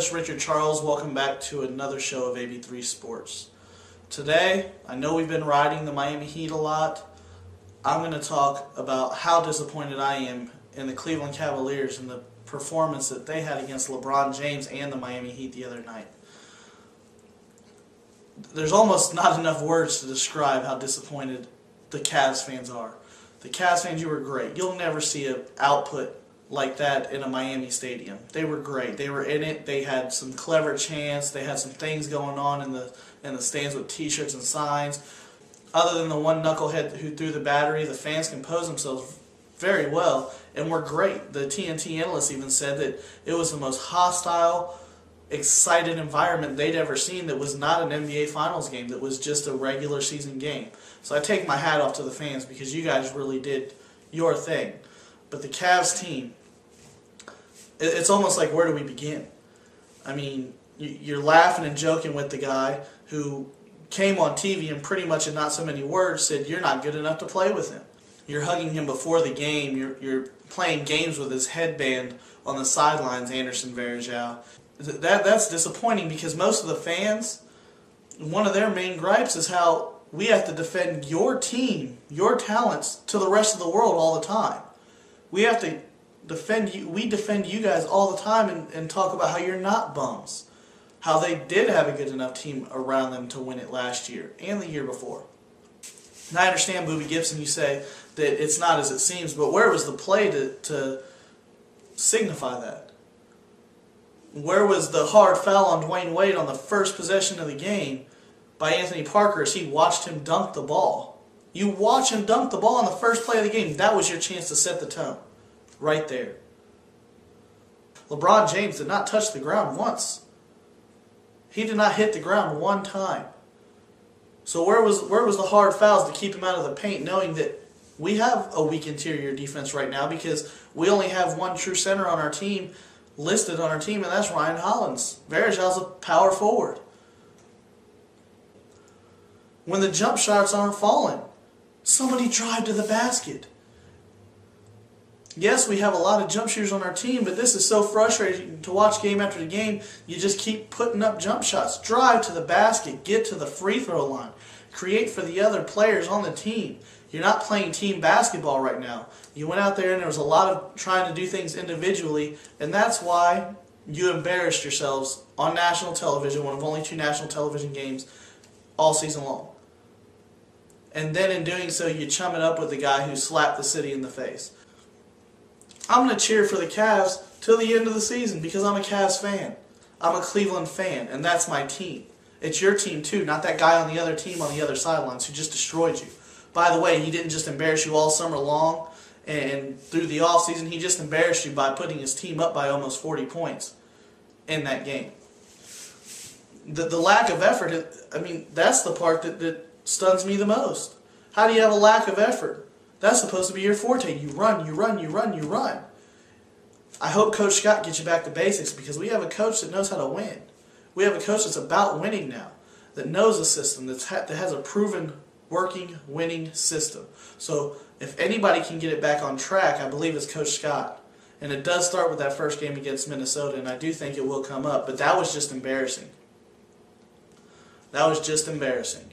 Coach Richard Charles. Welcome back to another show of AB3 Sports. Today, I know we've been riding the Miami Heat a lot. I'm going to talk about how disappointed I am in the Cleveland Cavaliers and the performance that they had against LeBron James and the Miami Heat the other night. There's almost not enough words to describe how disappointed the Cavs fans are. The Cavs fans, you were great. You'll never see an output like that in a Miami stadium. They were great. They were in it. They had some clever chants. They had some things going on in the stands with T-shirts and signs. Other than the one knucklehead who threw the battery, the fans composed themselves very well and were great. The TNT analysts even said that it was the most hostile, excited environment they'd ever seen that was not an NBA Finals game, that was just a regular season game. So I take my hat off to the fans because you guys really did your thing. But the Cavs team, it's almost like, where do we begin? I mean, you're laughing and joking with the guy who came on TV and pretty much in not so many words said you're not good enough to play with him. You're hugging him before the game. You're playing games with his headband on the sidelines, Anderson Varejao. That's disappointing because most of the fans, one of their main gripes is how we have to defend your team, your talents, to the rest of the world all the time. We have to defend you. We defend you guys all the time and talk about how you're not bums. How they did have a good enough team around them to win it last year and the year before. And I understand, Boobie Gibson, you say that it's not as it seems, but where was the play to signify that? Where was the hard foul on Dwayne Wade on the first possession of the game by Anthony Parker as he watched him dunk the ball? You watch him dunk the ball on the first play of the game. That was your chance to set the tone. Right there. LeBron James did not touch the ground once. He did not hit the ground one time. So where was the hard fouls to keep him out of the paint, knowing that we have a weak interior defense right now because we only have one true center on our team, listed on our team, and that's Ryan Hollins. Varejao's a power forward. When the jump shots aren't falling, somebody drive to the basket. Yes, we have a lot of jump shooters on our team, but this is so frustrating to watch game after game. You just keep putting up jump shots. Drive to the basket. Get to the free throw line. Create for the other players on the team. You're not playing team basketball right now. You went out there and there was a lot of trying to do things individually, and that's why you embarrassed yourselves on national television, one of only 2 national television games all season long. And then in doing so, you chum it up with the guy who slapped the city in the face. I'm going to cheer for the Cavs till the end of the season because I'm a Cavs fan. I'm a Cleveland fan, and that's my team. It's your team too, not that guy on the other team on the other sidelines who just destroyed you. By the way, he didn't just embarrass you all summer long and through the offseason. He just embarrassed you by putting his team up by almost 40 points in that game. The lack of effort, I mean, that's the part that stuns me the most. How do you have a lack of effort? That's supposed to be your forte. You run, you run, you run, you run. I hope Coach Scott gets you back to basics because we have a coach that knows how to win. We have a coach that's about winning now, that knows a system, that has a proven working, winning system. So if anybody can get it back on track, I believe it's Coach Scott. And it does start with that first game against Minnesota, and I do think it will come up. But that was just embarrassing. That was just embarrassing.